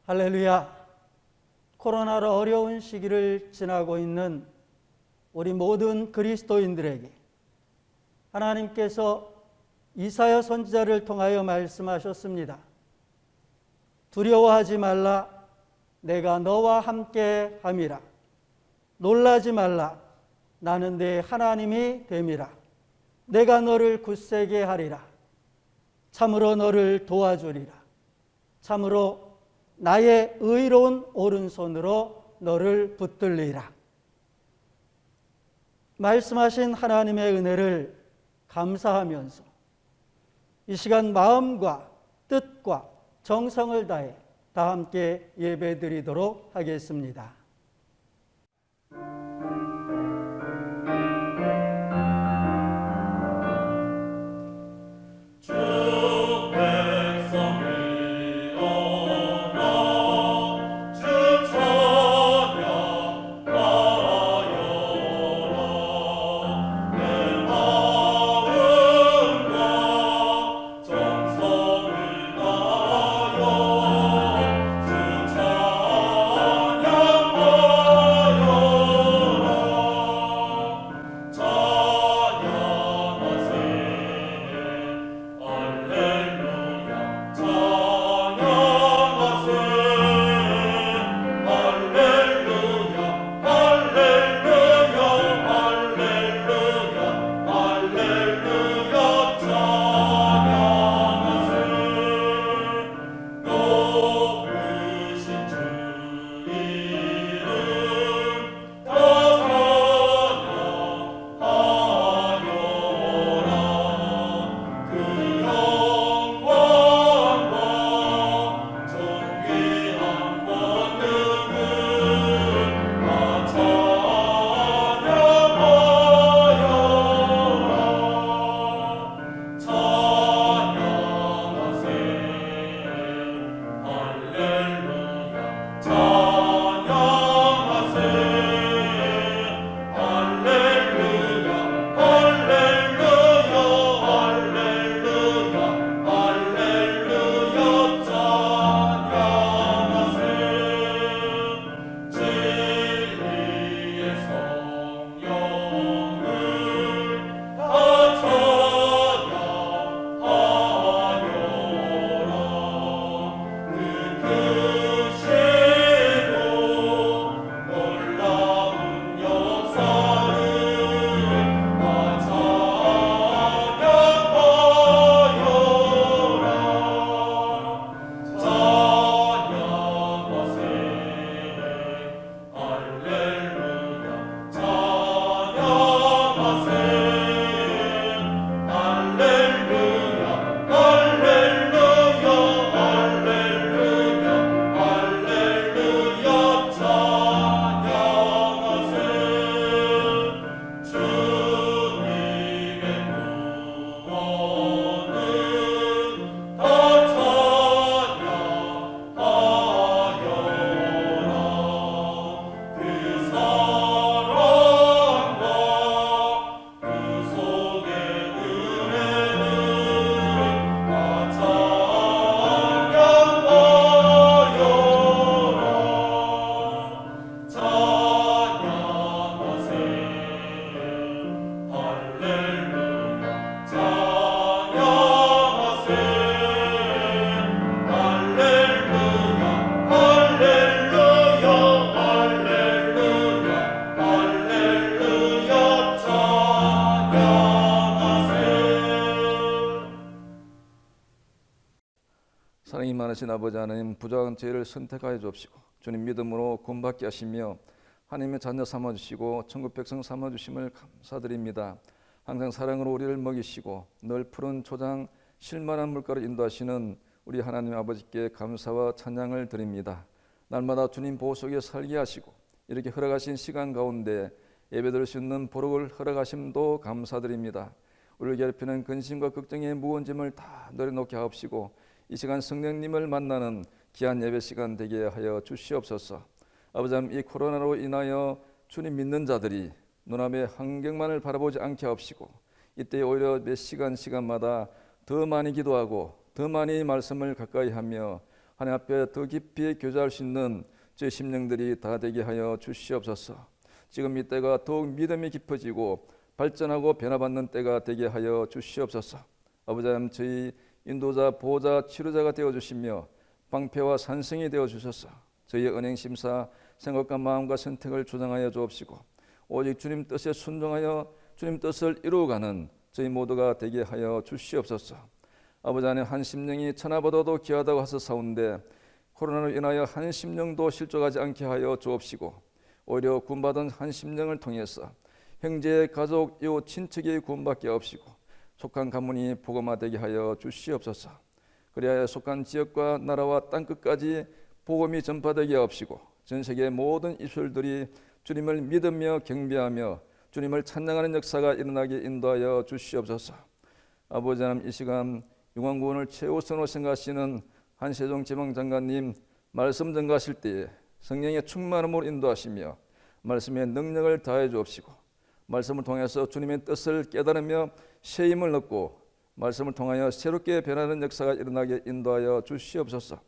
할렐루야. 코로나로 어려운 시기를 지나고 있는 우리 모든 그리스도인들에게 하나님께서 이사야 선지자를 통하여 말씀하셨습니다. 두려워하지 말라. 내가 너와 함께 함이라. 놀라지 말라. 나는 네 하나님이 됨이라. 내가 너를 굳세게 하리라. 참으로 너를 도와주리라. 참으로 나의 의로운 오른손으로 너를 붙들리라. 말씀하신 하나님의 은혜를 감사하면서 이 시간 마음과 뜻과 정성을 다해 다 함께 예배드리도록 하겠습니다. 사랑이 많으신 아버지 하나님, 부족한 저희를 선택하여 주옵시고 주님 믿음으로 구원받게 하시며 하나님의 자녀 삼아주시고 천국 백성 삼아주심을 감사드립니다. 항상 사랑으로 우리를 먹이시고 늘 푸른 초장 실만한 물가로 인도하시는 우리 하나님 아버지께 감사와 찬양을 드립니다. 날마다 주님 보호 속에 살게 하시고 이렇게 허락하신 시간 가운데 예배드릴 수 있는 보록을 허락하심도 감사드립니다. 우리를 괴롭히는 근심과 걱정의 무거운 짐을 다 내려놓게 하옵시고 이 시간 성령님을 만나는 귀한 예배 시간 되게 하여 주시옵소서. 아버지 하나님, 이 코로나로 인하여 주님 믿는 자들이 눈앞의 환경만을 바라보지 않게 하옵시고 이때 오히려 몇 시간마다 더 많이 기도하고 더 많이 말씀을 가까이 하며 하나님 앞에 더 깊이 교제할 수 있는 제 심령들이 다 되게 하여 주시옵소서. 지금 이 때가 더욱 믿음이 깊어지고 발전하고 변화받는 때가 되게 하여 주시옵소서. 아버지 하나님, 저희 인도자, 보호자, 치료자가 되어주시며 방패와 산성이 되어주셔서 저희의 은행심사, 생각과 마음과 선택을 조정하여 주옵시고 오직 주님 뜻에 순종하여 주님 뜻을 이루어가는 저희 모두가 되게 하여 주시옵소서. 아버지 하나님, 한 심령이 천하보다도 귀하다고 하셨사온데 코로나로 인하여 한 심령도 실족하지 않게 하여 주옵시고 오히려 구원받은 한 심령을 통해서 형제, 가족, 이웃, 친척이 구원받게 하옵시고 속한 가문이 복음화되게 하여 주시옵소서. 그리하여 속한 지역과 나라와 땅끝까지 복음이 전파되게 하옵시고 전 세계 모든 이스라엘들이 주님을 믿으며 경배하며 주님을 찬양하는 역사가 일어나게 인도하여 주시옵소서. 아버지 하나님, 이 시간 영광구원을 최우선으로 생각하시는 한세종 지방장관님 말씀 전가하실 때에 성령의 충만함으로 인도하시며 말씀의 능력을 다해 주옵시고 말씀을 통해서 주님의 뜻을 깨달으며 새 힘을 얻고 말씀을 통하여 새롭게 변하는 역사가 일어나게 인도하여 주시옵소서.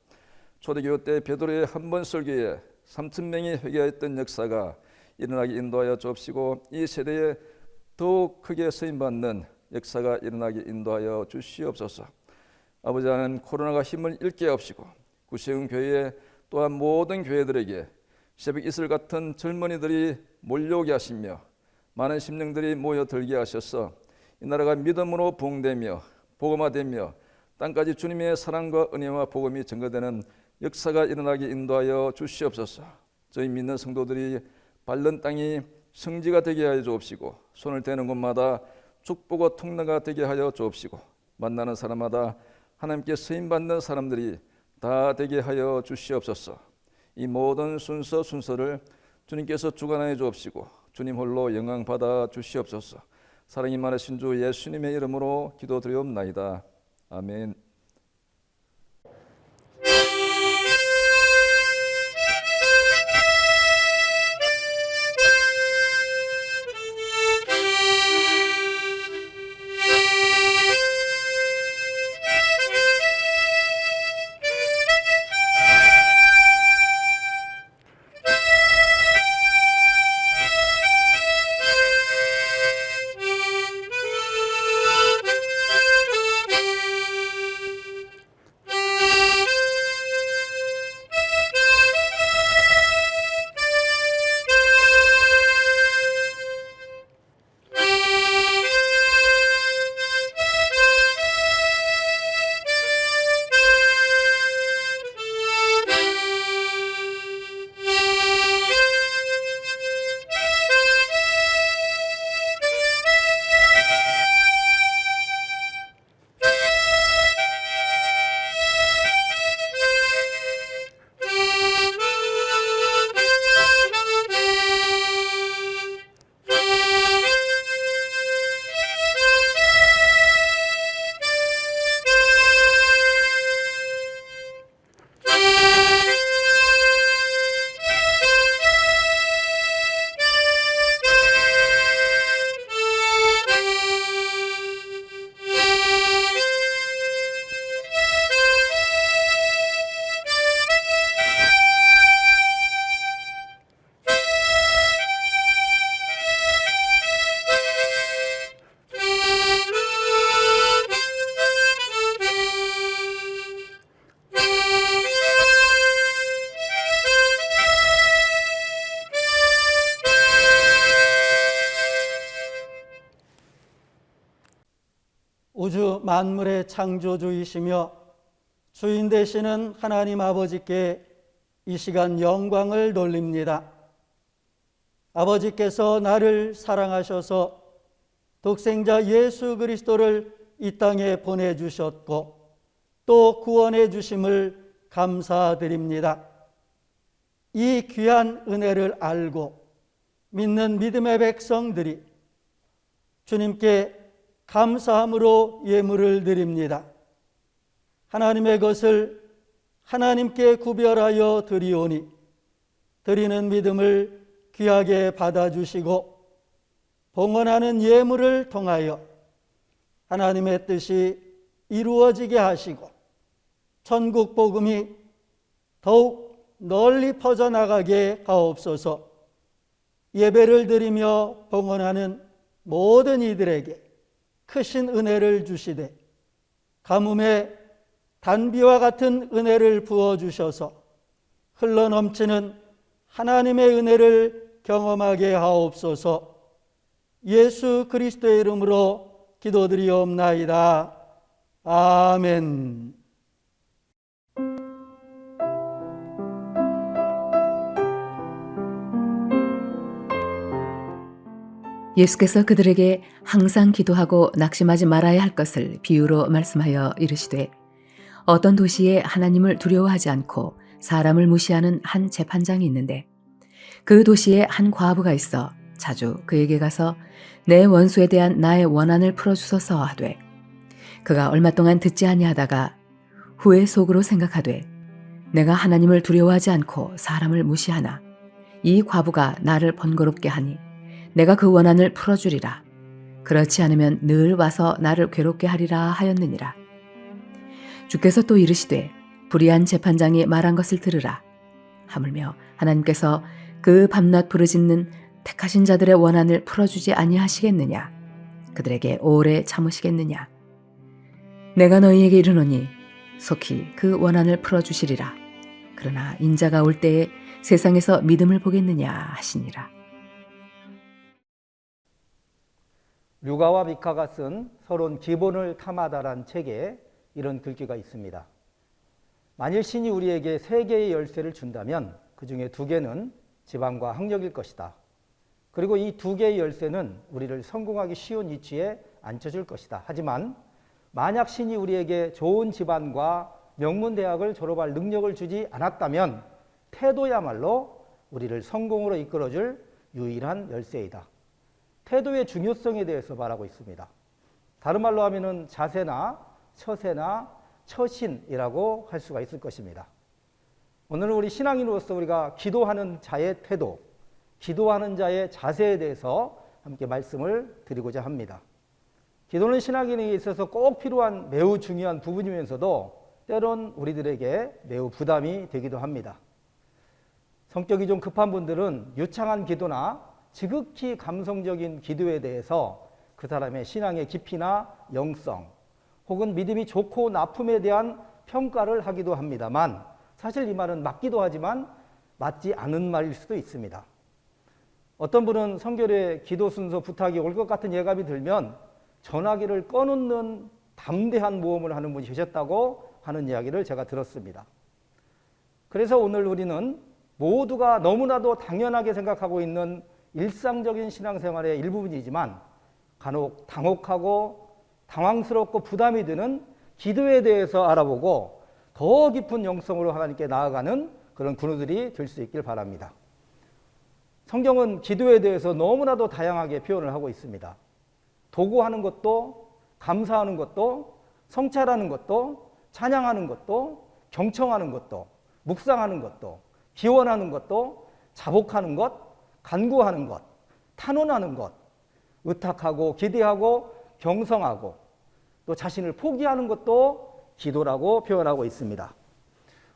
초대교회 때 베드로의 한 번 설교에 3,000명이 회개했던 역사가 일어나게 인도하여 주옵시고 이 세대에 더욱 크게 쓰임받는 역사가 일어나게 인도하여 주시옵소서. 아버지 하나님, 코로나가 힘을 잃게 하옵시고 구세군 교회 또한 모든 교회들에게 새벽 이슬 같은 젊은이들이 몰려오게 하시며 많은 심령들이 모여들게 하셔서 이 나라가 믿음으로 부흥되며 복음화되며 땅까지 주님의 사랑과 은혜와 복음이 증거되는 역사가 일어나게 인도하여 주시옵소서. 저희 믿는 성도들이 밟는 땅이 성지가 되게 하여 주옵시고 손을 대는 곳마다 축복과 통로가 되게 하여 주옵시고 만나는 사람마다 하나님께 쓰임받는 사람들이 다 되게 하여 주시옵소서. 이 모든 순서를 주님께서 주관하여 주옵시고 주님 홀로 영광 받아 주시옵소서. 사랑이 많으신 주 예수님의 이름으로 기도드리옵나이다. 아멘. 우주 만물의 창조주이시며 주인 되시는 하나님 아버지께 이 시간 영광을 돌립니다. 아버지께서 나를 사랑하셔서 독생자 예수 그리스도를 이 땅에 보내주셨고 또 구원해 주심을 감사드립니다. 이 귀한 은혜를 알고 믿는 믿음의 백성들이 주님께 감사함으로 예물을 드립니다. 하나님의 것을 하나님께 구별하여 드리오니 드리는 믿음을 귀하게 받아주시고 봉헌하는 예물을 통하여 하나님의 뜻이 이루어지게 하시고 천국 복음이 더욱 널리 퍼져나가게 하옵소서. 예배를 드리며 봉헌하는 모든 이들에게 크신 은혜를 주시되 가뭄에 단비와 같은 은혜를 부어주셔서 흘러넘치는 하나님의 은혜를 경험하게 하옵소서. 예수 그리스도의 이름으로 기도드리옵나이다. 아멘. 예수께서 그들에게 항상 기도하고 낙심하지 말아야 할 것을 비유로 말씀하여 이르시되, 어떤 도시에 하나님을 두려워하지 않고 사람을 무시하는 한 재판장이 있는데, 그 도시에 한 과부가 있어 자주 그에게 가서 내 원수에 대한 나의 원한을 풀어주소서 하되, 그가 얼마 동안 듣지 아니하다가 후에 속으로 생각하되, 내가 하나님을 두려워하지 않고 사람을 무시하나 이 과부가 나를 번거롭게 하니 내가 그 원한을 풀어주리라. 그렇지 않으면 늘 와서 나를 괴롭게 하리라 하였느니라. 주께서 또 이르시되, 불의한 재판장이 말한 것을 들으라. 하물며 하나님께서 그 밤낮 부르짖는 택하신 자들의 원한을 풀어주지 아니하시겠느냐? 그들에게 오래 참으시겠느냐? 내가 너희에게 이르노니 속히 그 원한을 풀어주시리라. 그러나 인자가 올 때에 세상에서 믿음을 보겠느냐 하시니라. 류가와 미카가 쓴 서론 기본을 탐하다란 책에 이런 글귀가 있습니다. 만일 신이 우리에게 3개의 열쇠를 준다면 그 중에 2개는 지방과 학력일 것이다. 그리고 이 2개의 열쇠는 우리를 성공하기 쉬운 위치에 앉혀줄 것이다. 하지만 만약 신이 우리에게 좋은 집안과 명문대학을 졸업할 능력을 주지 않았다면 태도야말로 우리를 성공으로 이끌어줄 유일한 열쇠이다. 태도의 중요성에 대해서 말하고 있습니다. 다른 말로 하면은 자세나 처세나 처신이라고 할 수가 있을 것입니다. 오늘은 우리 신앙인으로서 우리가 기도하는 자의 태도, 기도하는 자의 자세에 대해서 함께 말씀을 드리고자 합니다. 기도는 신앙인에게 있어서 꼭 필요한 매우 중요한 부분이면서도 때론 우리들에게 매우 부담이 되기도 합니다. 성격이 좀 급한 분들은 유창한 기도나 지극히 감성적인 기도에 대해서 그 사람의 신앙의 깊이나 영성 혹은 믿음이 좋고 나쁨에 대한 평가를 하기도 합니다만, 사실 이 말은 맞기도 하지만 맞지 않은 말일 수도 있습니다. 어떤 분은 성결의 기도 순서 부탁이 올 것 같은 예감이 들면 전화기를 꺼놓는 담대한 모험을 하는 분이 계셨다고 하는 이야기를 제가 들었습니다. 그래서 오늘 우리는 모두가 너무나도 당연하게 생각하고 있는 일상적인 신앙생활의 일부분이지만 간혹 당혹하고 당황스럽고 부담이 드는 기도에 대해서 알아보고 더 깊은 영성으로 하나님께 나아가는 그런 군우들이 될 수 있길 바랍니다. 성경은 기도에 대해서 너무나도 다양하게 표현을 하고 있습니다. 도구하는 것도, 감사하는 것도, 성찰하는 것도, 찬양하는 것도, 경청하는 것도, 묵상하는 것도, 기원하는 것도, 자복하는 것, 간구하는 것, 탄원하는 것, 의탁하고 기대하고 경성하고 또 자신을 포기하는 것도 기도라고 표현하고 있습니다.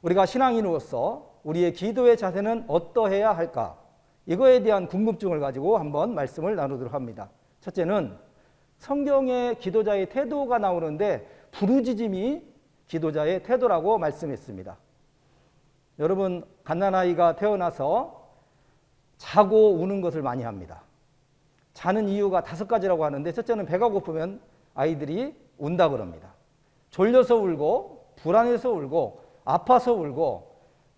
우리가 신앙인으로서 우리의 기도의 자세는 어떠해야 할까? 이거에 대한 궁금증을 가지고 한번 말씀을 나누도록 합니다. 첫째는 성경에 기도자의 태도가 나오는데 부르짖음이 기도자의 태도라고 말씀했습니다. 여러분, 갓난아이가 태어나서 자고 우는 것을 많이 합니다. 자는 이유가 5가지라고 하는데, 첫째는 배가 고프면 아이들이 운다 그럽니다. 졸려서 울고, 불안해서 울고, 아파서 울고,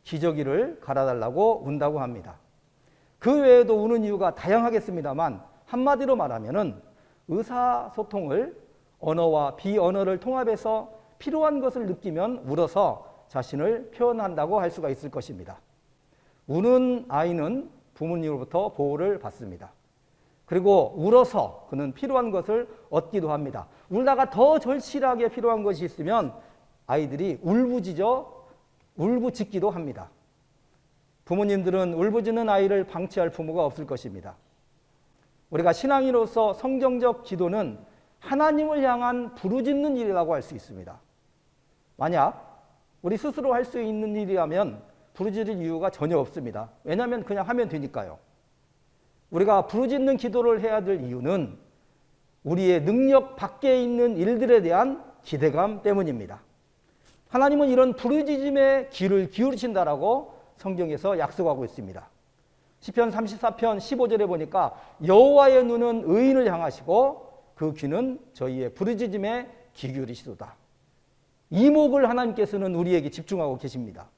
기저귀를 갈아달라고 운다고 합니다. 그 외에도 우는 이유가 다양하겠습니다만 한마디로 말하면은 의사소통을 언어와 비언어를 통합해서 필요한 것을 느끼면 울어서 자신을 표현한다고 할 수가 있을 것입니다. 우는 아이는 부모님으로부터 보호를 받습니다. 그리고 울어서 그는 필요한 것을 얻기도 합니다. 울다가 더 절실하게 필요한 것이 있으면 아이들이 울부짖기도 합니다. 부모님들은 울부짖는 아이를 방치할 부모가 없을 것입니다. 우리가 신앙인으로서 성경적 기도는 하나님을 향한 부르짖는 일이라고 할 수 있습니다. 만약 우리 스스로 할 수 있는 일이라면 부르짖을 이유가 전혀 없습니다. 왜냐하면 그냥 하면 되니까요. 우리가 부르짖는 기도를 해야 될 이유는 우리의 능력 밖에 있는 일들에 대한 기대감 때문입니다. 하나님은 이런 부르짖음에 귀를 기울이신다라고 성경에서 약속하고 있습니다. 시편 34편 15절에 보니까 여호와의 눈은 의인을 향하시고 그 귀는 저희의 부르짖음에 귀 기울이시도다. 이목을 하나님께서는 우리에게 집중하고 계십니다.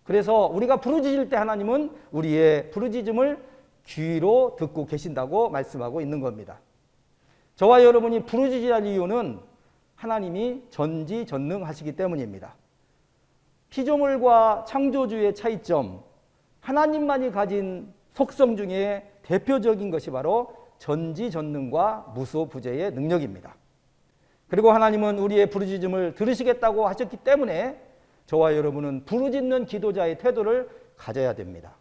그래서 우리가 부르짖을 때 하나님은 우리의 부르짖음을 귀로 듣고 계신다고 말씀하고 있는 겁니다. 저와 여러분이 부르짖어야 할 이유는 하나님이 전지전능하시기 때문입니다. 피조물과 창조주의 차이점, 하나님만이 가진 속성 중에 대표적인 것이 바로 전지전능과 무소부재의 능력입니다. 그리고 하나님은 우리의 부르짖음을 들으시겠다고 하셨기 때문에 저와 여러분은 부르짖는 기도자의 태도를 가져야 됩니다.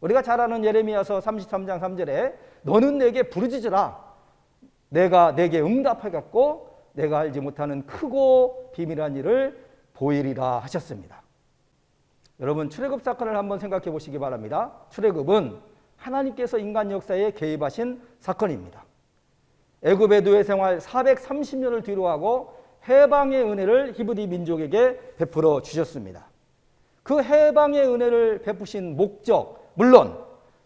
우리가 잘 아는 예레미야서 33장 3절에 너는 내게 부르짖으라. 내가 내게 응답하겠고 내가 알지 못하는 크고 비밀한 일을 보이리라 하셨습니다. 여러분, 출애굽 사건을 한번 생각해 보시기 바랍니다. 출애굽은 하나님께서 인간 역사에 개입하신 사건입니다. 애굽의 노예 생활 430년을 뒤로하고 해방의 은혜를 히브리 민족에게 베풀어 주셨습니다. 그 해방의 은혜를 베푸신 목적, 물론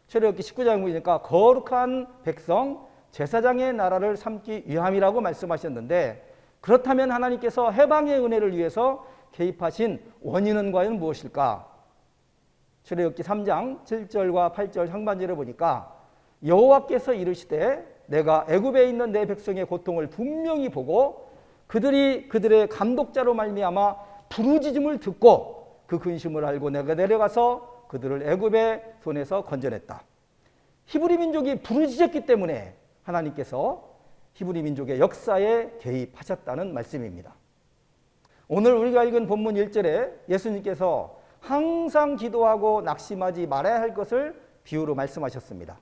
출애굽기 19장 보니까 거룩한 백성 제사장의 나라를 삼기 위함이라고 말씀하셨는데, 그렇다면 하나님께서 해방의 은혜를 위해서 개입하신 원인은 과연 무엇일까? 출애굽기 3장 7절과 8절 상반절에 보니까 여호와께서 이르시되 내가 애굽에 있는 내 백성의 고통을 분명히 보고 그들이 그들의 감독자로 말미암아 부르짖음을 듣고 그 근심을 알고 내가 내려가서 그들을 애굽의 손에서 건져냈다. 히브리 민족이 부르짖었기 때문에 하나님께서 히브리 민족의 역사에 개입하셨다는 말씀입니다. 오늘 우리가 읽은 본문 1절에 예수님께서 항상 기도하고 낙심하지 말아야 할 것을 비유로 말씀하셨습니다.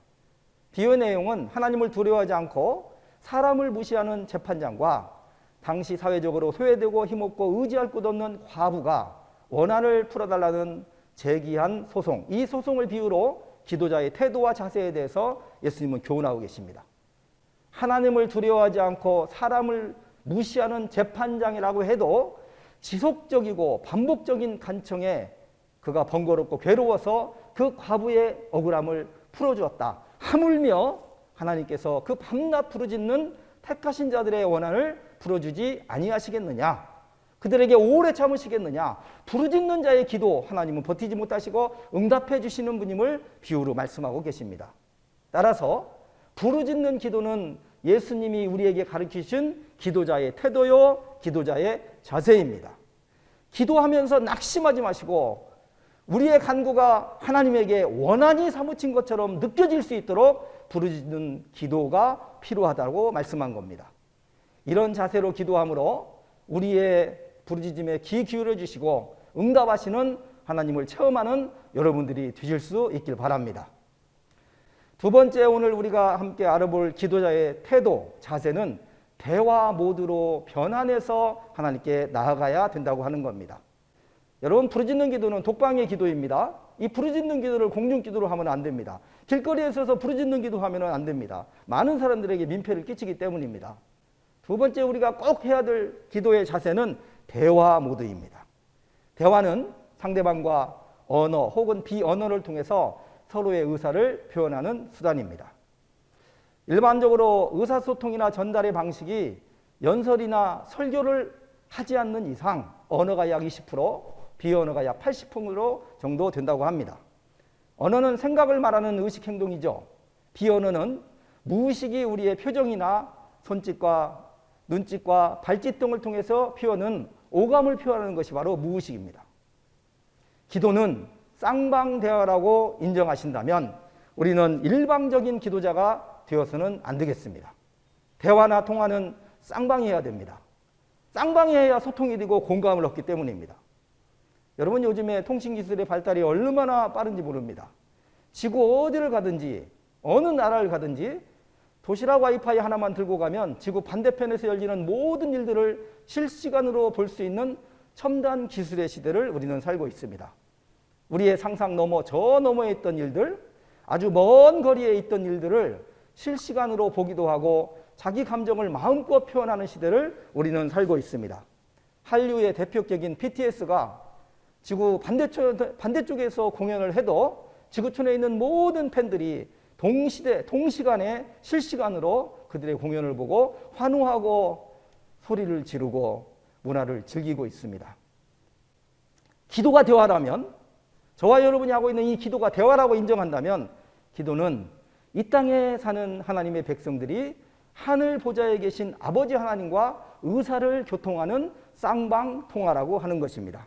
비유의 내용은 하나님을 두려워하지 않고 사람을 무시하는 재판장과 당시 사회적으로 소외되고 힘없고 의지할 곳 없는 과부가 원한을 풀어달라는 제기한 소송, 이 소송을 비유로 기도자의 태도와 자세에 대해서 예수님은 교훈하고 계십니다. 하나님을 두려워하지 않고 사람을 무시하는 재판장이라고 해도 지속적이고 반복적인 간청에 그가 번거롭고 괴로워서 그 과부의 억울함을 풀어주었다. 하물며 하나님께서 그 밤낮 부르짖는 택하신 자들의 원한을 풀어주지 아니하시겠느냐? 그들에게 오래 참으시겠느냐? 부르짖는 자의 기도 하나님은 버티지 못하시고 응답해 주시는 분임을 비유로 말씀하고 계십니다. 따라서 부르짖는 기도는 예수님이 우리에게 가르치신 기도자의 태도요, 기도자의 자세입니다. 기도하면서 낙심하지 마시고 우리의 간구가 하나님에게 원한이 사무친 것처럼 느껴질 수 있도록 부르짖는 기도가 필요하다고 말씀한 겁니다. 이런 자세로 기도함으로 우리의 부르짖음에 귀 기울여 주시고 응답하시는 하나님을 체험하는 여러분들이 되실 수 있길 바랍니다. 두 번째, 오늘 우리가 함께 알아볼 기도자의 태도, 자세는 대화 모드로 변환해서 하나님께 나아가야 된다고 하는 겁니다. 여러분, 부르짖는 기도는 독방의 기도입니다. 이 부르짖는 기도를 공중 기도로 하면 안 됩니다. 길거리에 서서 부르짖는 기도하면 안 됩니다. 많은 사람들에게 민폐를 끼치기 때문입니다. 두 번째, 우리가 꼭 해야 될 기도의 자세는 대화 모드입니다. 대화는 상대방과 언어 혹은 비언어를 통해서 서로의 의사를 표현하는 수단입니다. 일반적으로 의사소통이나 전달의 방식이 연설이나 설교를 하지 않는 이상 언어가 약 20%, 비언어가 약 80% 정도 된다고 합니다. 언어는 생각을 말하는 의식 행동이죠. 비언어는 무의식이 우리의 표정이나 손짓과 눈짓과 발짓 등을 통해서 표현은 오감을 표현하는 것이 바로 무의식입니다. 기도는 쌍방대화라고 인정하신다면 우리는 일방적인 기도자가 되어서는 안 되겠습니다. 대화나 통화는 쌍방해야 됩니다. 쌍방해야 소통이 되고 공감을 얻기 때문입니다. 여러분, 요즘에 통신기술의 발달이 얼마나 빠른지 모릅니다. 지구 어디를 가든지 어느 나라를 가든지 도시락 와이파이 하나만 들고 가면 지구 반대편에서 열리는 모든 일들을 실시간으로 볼 수 있는 첨단 기술의 시대를 우리는 살고 있습니다. 우리의 상상 너머 저 너머에 있던 일들, 아주 먼 거리에 있던 일들을 실시간으로 보기도 하고 자기 감정을 마음껏 표현하는 시대를 우리는 살고 있습니다. 한류의 대표격인 BTS가 지구 반대쪽에서 공연을 해도 지구촌에 있는 모든 팬들이 동시간에 실시간으로 그들의 공연을 보고 환호하고 소리를 지르고 문화를 즐기고 있습니다. 기도가 대화라면, 저와 여러분이 하고 있는 이 기도가 대화라고 인정한다면, 기도는 이 땅에 사는 하나님의 백성들이 하늘 보좌에 계신 아버지 하나님과 의사를 교통하는 쌍방통화라고 하는 것입니다.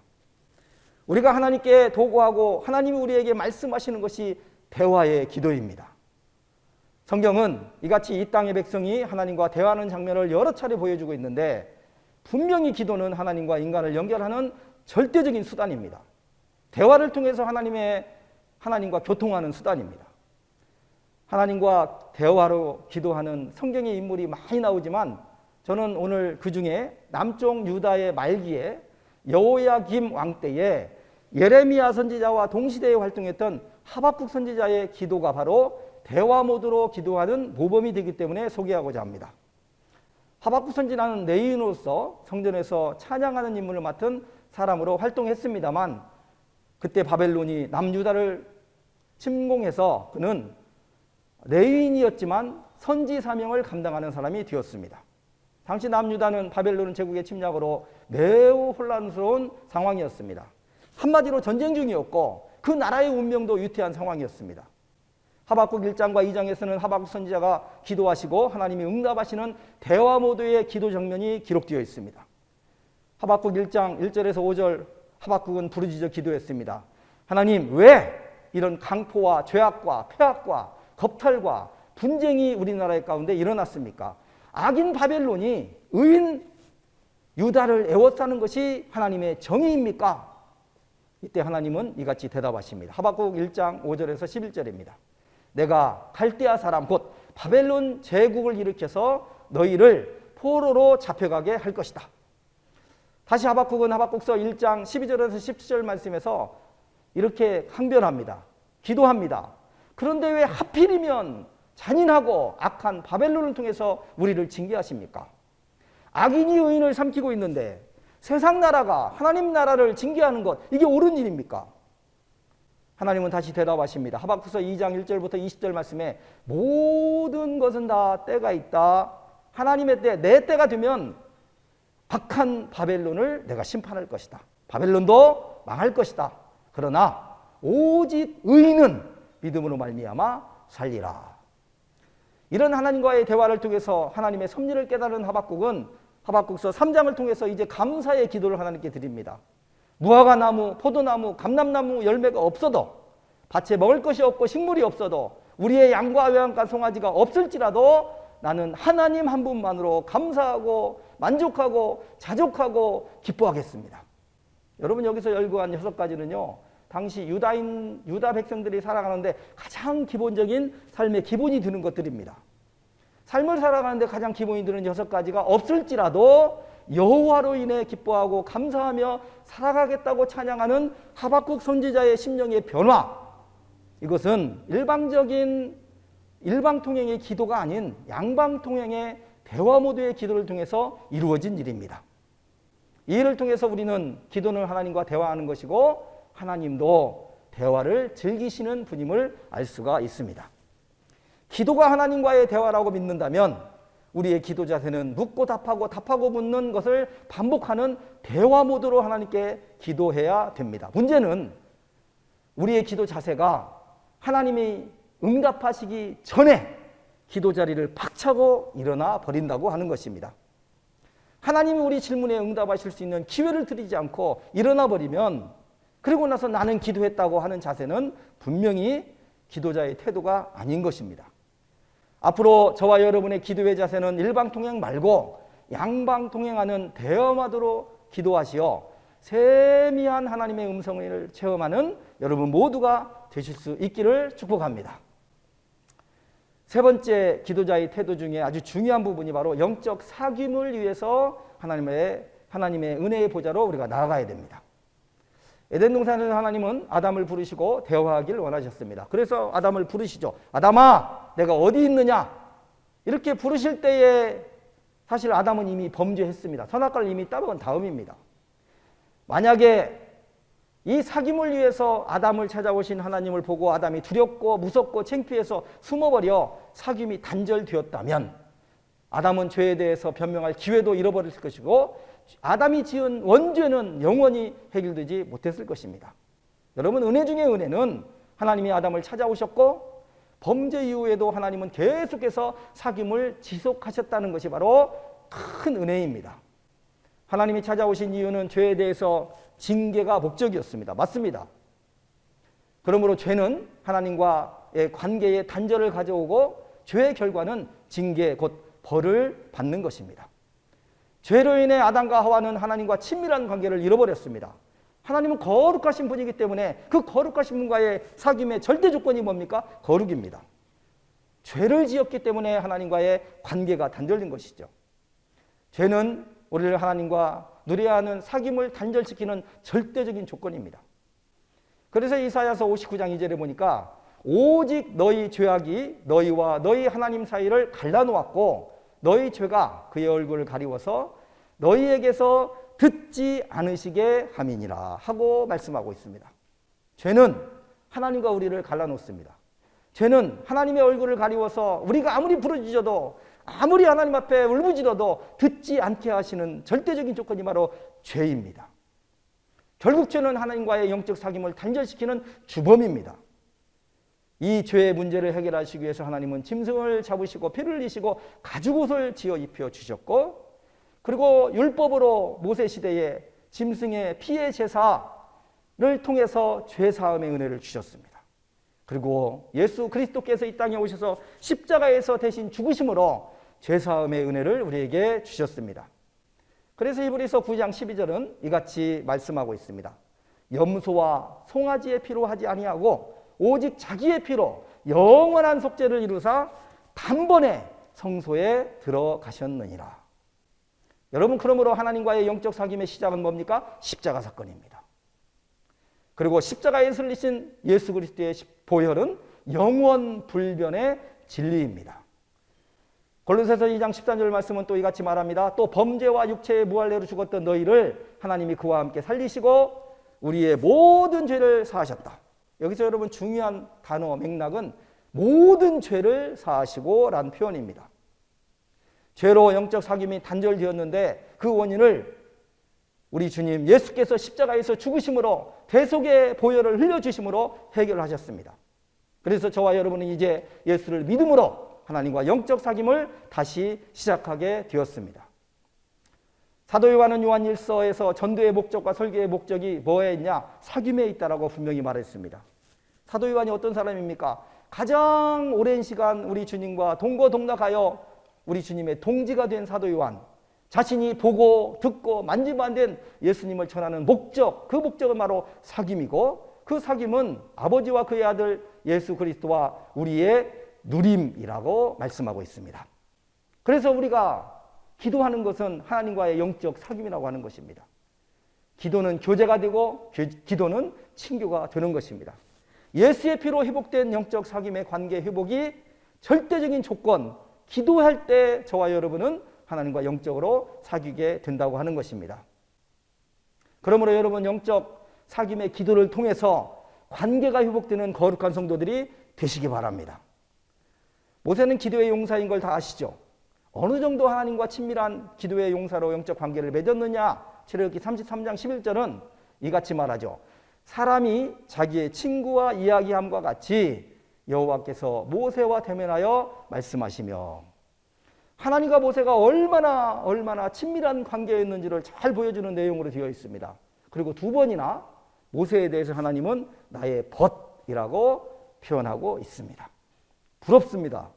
우리가 하나님께 도구하고 하나님이 우리에게 말씀하시는 것이 대화의 기도입니다. 성경은 이같이 이 땅의 백성이 하나님과 대화하는 장면을 여러 차례 보여주고 있는데, 분명히 기도는 하나님과 인간을 연결하는 절대적인 수단입니다. 대화를 통해서 하나님과 교통하는 수단입니다. 하나님과 대화로 기도하는 성경의 인물이 많이 나오지만, 저는 오늘 그 중에 남쪽 유다의 말기에 여호야김 왕 때에 예레미야 선지자와 동시대에 활동했던 하박국 선지자의 기도가 바로 대화 모드로 기도하는 모범이 되기 때문에 소개하고자 합니다. 하박국 선지자는 레위인으로서 성전에서 찬양하는 임무를 맡은 사람으로 활동했습니다만, 그때 바벨론이 남유다를 침공해서 그는 레위인이었지만 선지 사명을 감당하는 사람이 되었습니다. 당시 남유다는 바벨론 제국의 침략으로 매우 혼란스러운 상황이었습니다. 한마디로 전쟁 중이었고 그 나라의 운명도 위태한 상황이었습니다. 하박국 1장과 2장에서는 하박국 선지자가 기도하시고 하나님이 응답하시는 대화 모드의 기도 장면이 기록되어 있습니다. 하박국 1장 1절에서 5절, 하박국은 부르짖어 기도했습니다. 하나님, 왜 이런 강포와 죄악과 폐악과 겁탈과 분쟁이 우리나라의 가운데 일어났습니까? 악인 바벨론이 의인 유다를 애워싸는 것이 하나님의 정의입니까? 이때 하나님은 이같이 대답하십니다. 하박국 1장 5절에서 11절입니다. 내가 갈대아 사람 곧 바벨론 제국을 일으켜서 너희를 포로로 잡혀가게 할 것이다. 다시 하박국은 하박국서 1장 12절에서 17절 말씀에서 이렇게 항변합니다. 기도합니다. 그런데 왜 하필이면 잔인하고 악한 바벨론을 통해서 우리를 징계하십니까? 악인이 의인을 삼키고 있는데 세상 나라가 하나님 나라를 징계하는 것, 이게 옳은 일입니까? 하나님은 다시 대답하십니다. 하박국서 2장 1절부터 20절 말씀에 모든 것은 다 때가 있다. 하나님의 때, 내 때가 되면 악한 바벨론을 내가 심판할 것이다. 바벨론도 망할 것이다. 그러나 오직 의인은 믿음으로 말미암아 살리라. 이런 하나님과의 대화를 통해서 하나님의 섭리를 깨달은 하박국은 하박국서 3장을 통해서 이제 감사의 기도를 하나님께 드립니다. 무화과 나무, 포도나무, 감람나무 열매가 없어도, 밭에 먹을 것이 없고 식물이 없어도, 우리의 양과 외양과 송아지가 없을지라도 나는 하나님 한 분만으로 감사하고 만족하고 자족하고 기뻐하겠습니다. 여러분, 여기서 열거한 6가지는요, 당시 유다 백성들이 살아가는데 가장 기본적인 삶의 기본이 드는 것들입니다. 삶을 살아가는데 가장 기본이 드는 6가지가 없을지라도 여호와로 인해 기뻐하고 감사하며 살아가겠다고 찬양하는 하박국 선지자의 심령의 변화, 이것은 일방통행의 기도가 아닌 양방통행의 대화 모드의 기도를 통해서 이루어진 일입니다. 이 일을 통해서 우리는 기도는 하나님과 대화하는 것이고 하나님도 대화를 즐기시는 분임을 알 수가 있습니다. 기도가 하나님과의 대화라고 믿는다면 우리의 기도 자세는 묻고 답하고 답하고 묻는 것을 반복하는 대화 모드로 하나님께 기도해야 됩니다. 문제는 우리의 기도 자세가 하나님이 응답하시기 전에 기도 자리를 박차고 일어나 버린다고 하는 것입니다. 하나님이 우리 질문에 응답하실 수 있는 기회를 드리지 않고 일어나 버리면, 그리고 나서 나는 기도했다고 하는 자세는 분명히 기도자의 태도가 아닌 것입니다. 앞으로 저와 여러분의 기도의 자세는 일방통행 말고 양방통행하는 대화마도로 기도하시어 세미한 하나님의 음성을 체험하는 여러분 모두가 되실 수 있기를 축복합니다. 세 번째 기도자의 태도 중에 아주 중요한 부분이 바로 영적 사귐을 위해서 하나님의 은혜의 보좌로 우리가 나아가야 됩니다. 에덴 동산에서 하나님은 아담을 부르시고 대화하기를 원하셨습니다. 그래서 아담을 부르시죠. 아담아, 내가 어디 있느냐? 이렇게 부르실 때에 사실 아담은 이미 범죄했습니다. 선악과를 이미 따먹은 다음입니다. 만약에 이 사귐을 위해서 아담을 찾아오신 하나님을 보고 아담이 두렵고 무섭고 창피해서 숨어버려 사귐이 단절되었다면 아담은 죄에 대해서 변명할 기회도 잃어버렸을 것이고 아담이 지은 원죄는 영원히 해결되지 못했을 것입니다. 여러분, 은혜 중에 은혜는 하나님이 아담을 찾아오셨고 범죄 이후에도 하나님은 계속해서 사귐을 지속하셨다는 것이 바로 큰 은혜입니다. 하나님이 찾아오신 이유는 죄에 대해서 징계가 목적이었습니다. 맞습니다. 그러므로 죄는 하나님과의 관계에 단절을 가져오고 죄의 결과는 징계, 곧 벌을 받는 것입니다. 죄로 인해 아담과 하와는 하나님과 친밀한 관계를 잃어버렸습니다. 하나님은 거룩하신 분이기 때문에 그 거룩하신 분과의 사귐의 절대 조건이 뭡니까? 거룩입니다. 죄를 지었기 때문에 하나님과의 관계가 단절된 것이죠. 죄는 우리를 하나님과 누려야 하는 사귐을 단절시키는 절대적인 조건입니다. 그래서 이사야서 59장 2절에 보니까 오직 너희 죄악이 너희와 너희 하나님 사이를 갈라놓았고 너희 죄가 그의 얼굴을 가리워서 너희에게서 듣지 않으시게 함이니라 하고 말씀하고 있습니다. 죄는 하나님과 우리를 갈라놓습니다. 죄는 하나님의 얼굴을 가리워서 우리가 아무리 부르짖어도 아무리 하나님 앞에 울부짖어도 듣지 않게 하시는 절대적인 조건이 바로 죄입니다. 결국 죄는 하나님과의 영적 사귐을 단절시키는 주범입니다. 이 죄의 문제를 해결하시기 위해서 하나님은 짐승을 잡으시고 피를 흘리시고 가죽옷을 지어 입혀 주셨고, 그리고 율법으로 모세 시대에 짐승의 피의 제사를 통해서 죄 사함의 은혜를 주셨습니다. 그리고 예수 그리스도께서 이 땅에 오셔서 십자가에서 대신 죽으심으로 죄 사함의 은혜를 우리에게 주셨습니다. 그래서 히브리서 9장 12절은 이같이 말씀하고 있습니다. 염소와 송아지의 피로 하지 아니하고 오직 자기의 피로 영원한 속죄를 이루사 단번에 성소에 들어가셨느니라. 여러분, 그러므로 하나님과의 영적 사귐의 시작은 뭡니까? 십자가 사건입니다. 그리고 십자가에 설리신 예수 그리스도의 보혈은 영원 불변의 진리입니다. 골로새서 2장 13절 말씀은 또 이같이 말합니다. 또 범죄와 육체의 무할례로 죽었던 너희를 하나님이 그와 함께 살리시고 우리의 모든 죄를 사하셨다. 여기서 여러분 중요한 단어 맥락은 모든 죄를 사하시고 라는 표현입니다. 죄로 영적 사귐이 단절되었는데 그 원인을 우리 주님 예수께서 십자가에서 죽으심으로 대속의 보혈을 흘려주심으로 해결하셨습니다. 그래서 저와 여러분은 이제 예수를 믿음으로 하나님과 영적 사귐을 다시 시작하게 되었습니다. 사도 요한은 요한 1서에서 전도의 목적과 설교의 목적이 뭐에 있냐? 사귐에 있다라고 분명히 말했습니다. 사도 요한이 어떤 사람입니까? 가장 오랜 시간 우리 주님과 동거동락하여 우리 주님의 동지가 된 사도 요한, 자신이 보고 듣고 만지면 안 된 예수님을 전하는 목적, 그 목적은 바로 사귐이고 그 사귐은 아버지와 그의 아들 예수 그리스도와 우리의 누림이라고 말씀하고 있습니다. 그래서 우리가 기도하는 것은 하나님과의 영적 사귐이라고 하는 것입니다. 기도는 교제가 되고 기도는 친교가 되는 것입니다. 예수의 피로 회복된 영적 사귐의 관계 회복이 절대적인 조건, 기도할 때 저와 여러분은 하나님과 영적으로 사귀게 된다고 하는 것입니다. 그러므로 여러분, 영적 사귐의 기도를 통해서 관계가 회복되는 거룩한 성도들이 되시기 바랍니다. 모세는 기도의 용사인 걸 다 아시죠? 어느 정도 하나님과 친밀한 기도의 용사로 영적 관계를 맺었느냐? 출애굽기 33장 11절은 이같이 말하죠. 사람이 자기의 친구와 이야기함과 같이 여호와께서 모세와 대면하여 말씀하시며, 하나님과 모세가 얼마나 친밀한 관계였는지를 잘 보여주는 내용으로 되어 있습니다. 그리고 두 번이나 모세에 대해서 하나님은 나의 벗이라고 표현하고 있습니다. 부럽습니다.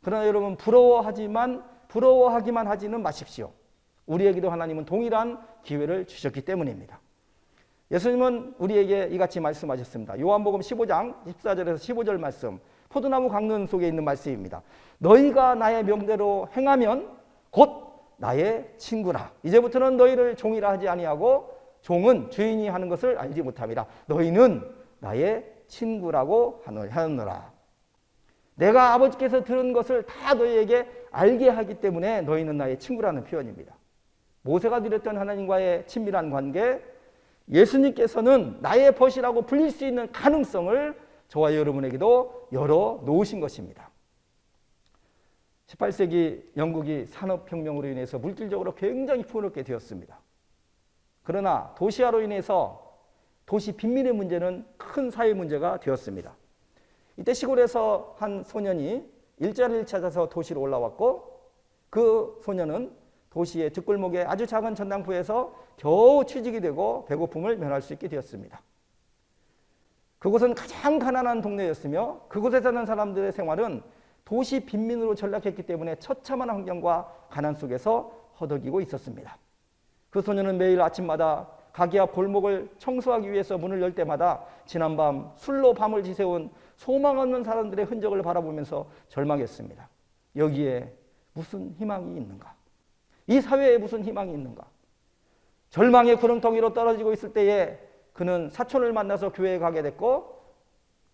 그러나 여러분, 부러워하기만 하지는 마십시오. 우리에게도 하나님은 동일한 기회를 주셨기 때문입니다. 예수님은 우리에게 이같이 말씀하셨습니다. 요한복음 15장 14절에서 15절 말씀, 포도나무 강론 속에 있는 말씀입니다. 너희가 나의 명대로 행하면 곧 나의 친구라. 이제부터는 너희를 종이라 하지 아니하고 종은 주인이 하는 것을 알지 못함이라. 너희는 나의 친구라고 하느라. 내가 아버지께서 들은 것을 다 너희에게 알게 하기 때문에 너희는 나의 친구라는 표현입니다. 모세가 누렸던 하나님과의 친밀한 관계, 예수님께서는 나의 벗이라고 불릴 수 있는 가능성을 저와 여러분에게도 열어 놓으신 것입니다. 18세기 영국이 산업혁명으로 인해서 물질적으로 굉장히 풍요롭게 되었습니다. 그러나 도시화로 인해서 도시 빈민의 문제는 큰 사회 문제가 되었습니다. 이때 시골에서 한 소년이 일자리를 찾아서 도시로 올라왔고, 그 소년은 도시의 뒷골목에 아주 작은 전당포에서 겨우 취직이 되고 배고픔을 면할 수 있게 되었습니다. 그곳은 가장 가난한 동네였으며 그곳에 사는 사람들의 생활은 도시 빈민으로 전락했기 때문에 처참한 환경과 가난 속에서 허덕이고 있었습니다. 그 소년은 매일 아침마다 가게 앞 골목을 청소하기 위해서 문을 열 때마다 지난밤 술로 밤을 지새운 소망 없는 사람들의 흔적을 바라보면서 절망했습니다. 여기에 무슨 희망이 있는가? 이 사회에 무슨 희망이 있는가? 절망의 구렁텅이로 떨어지고 있을 때에 그는 사촌을 만나서 교회에 가게 됐고,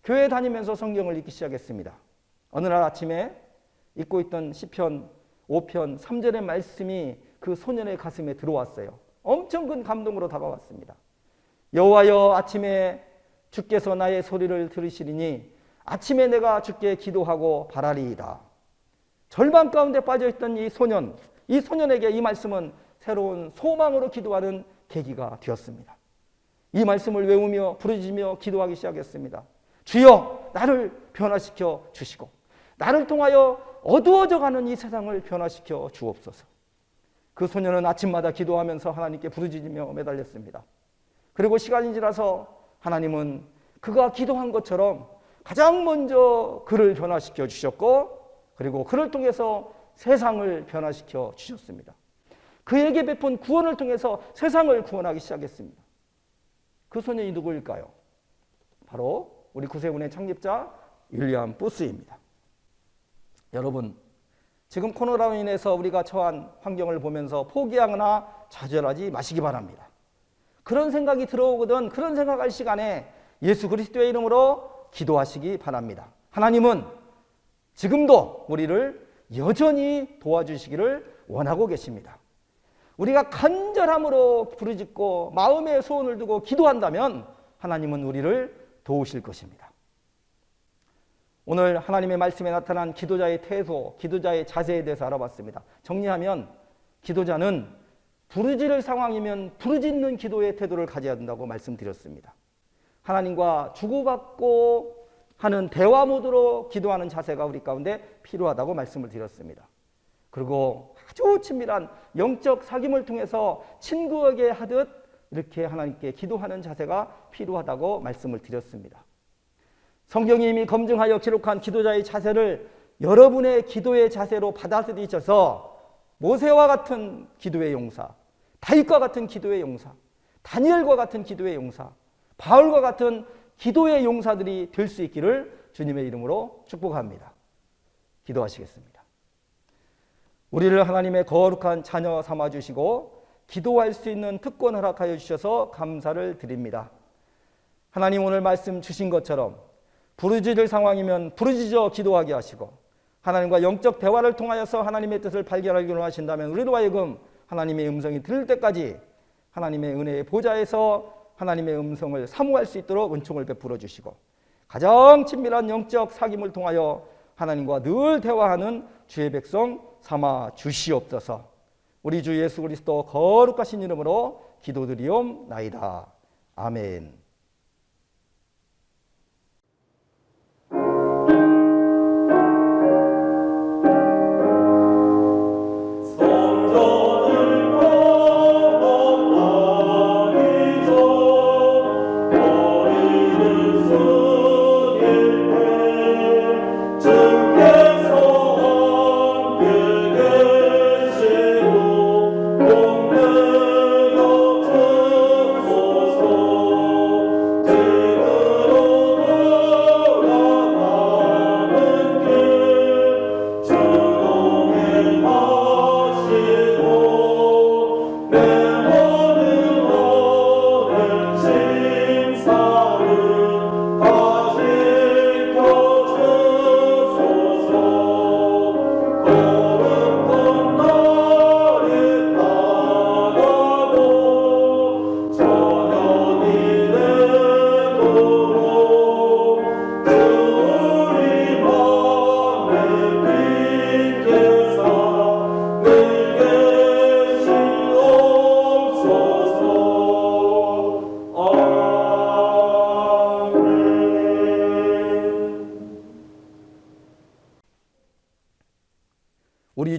교회에 다니면서 성경을 읽기 시작했습니다. 어느 날 아침에 읽고 있던 시편 5편 3절의 말씀이 그 소년의 가슴에 들어왔어요. 엄청 큰 감동으로 다가왔습니다. 여호와여, 아침에 주께서 나의 소리를 들으시리니 아침에 내가 주께 기도하고 바라리이다. 절망 가운데 빠져있던 이 소년에게 이 말씀은 새로운 소망으로 기도하는 계기가 되었습니다. 이 말씀을 외우며 부르짖으며 기도하기 시작했습니다. 주여, 나를 변화시켜 주시고 나를 통하여 어두워져가는 이 세상을 변화시켜 주옵소서. 그 소년은 아침마다 기도하면서 하나님께 부르짖으며 매달렸습니다. 그리고 시간이 지나서 하나님은 그가 기도한 것처럼 가장 먼저 그를 변화시켜 주셨고, 그리고 그를 통해서 세상을 변화시켜 주셨습니다. 그에게 베푼 구원을 통해서 세상을 구원하기 시작했습니다. 그 소년이 누구일까요? 바로 우리 구세군의 창립자 윌리엄 부스입니다. 여러분, 지금 코로나로 인해서 우리가 처한 환경을 보면서 포기하거나 좌절하지 마시기 바랍니다. 그런 생각이 들어오거든 그런 생각할 시간에 예수 그리스도의 이름으로 기도하시기 바랍니다. 하나님은 지금도 우리를 여전히 도와주시기를 원하고 계십니다. 우리가 간절함으로 부르짖고 마음의 소원을 두고 기도한다면 하나님은 우리를 도우실 것입니다. 오늘 하나님의 말씀에 나타난 기도자의 태도, 기도자의 자세에 대해서 알아봤습니다. 정리하면 기도자는 부르짖을 상황이면 부르짖는 기도의 태도를 가져야 된다고 말씀드렸습니다. 하나님과 주고받고 하는 대화 모드로 기도하는 자세가 우리 가운데 필요하다고 말씀을 드렸습니다. 그리고 아주 친밀한 영적 사귐을 통해서 친구에게 하듯 이렇게 하나님께 기도하는 자세가 필요하다고 말씀을 드렸습니다. 성경이 이미 검증하여 기록한 기도자의 자세를 여러분의 기도의 자세로 받아들이셔서 모세와 같은 기도의 용사, 다윗과 같은 기도의 용사, 다니엘과 같은 기도의 용사, 바울과 같은 기도의 용사들이 될 수 있기를 주님의 이름으로 축복합니다. 기도하시겠습니다. 우리를 하나님의 거룩한 자녀 삼아주시고 기도할 수 있는 특권 허락하여 주셔서 감사를 드립니다. 하나님, 오늘 말씀 주신 것처럼 부르짖을 상황이면 부르짖어 기도하게 하시고 하나님과 영적 대화를 통하여서 하나님의 뜻을 발견하기로 하신다면 우리로 하여금 하나님의 음성이 들릴 때까지 하나님의 은혜의 보좌에서 하나님의 음성을 사모할 수 있도록 은총을 베풀어 주시고 가장 친밀한 영적 사귐을 통하여 하나님과 늘 대화하는 주의 백성 삼아 주시옵소서. 우리 주 예수 그리스도 거룩하신 이름으로 기도드리옵나이다. 아멘.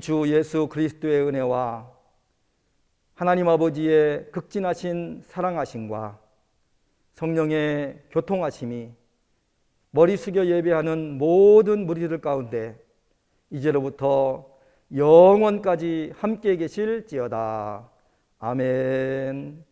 주 예수 그리스도의 은혜와 하나님 아버지의 극진하신 사랑하심과 성령의 교통하심이 머리 숙여 예배하는 모든 무리들 가운데 이제로부터 영원까지 함께 계실지어다. 아멘.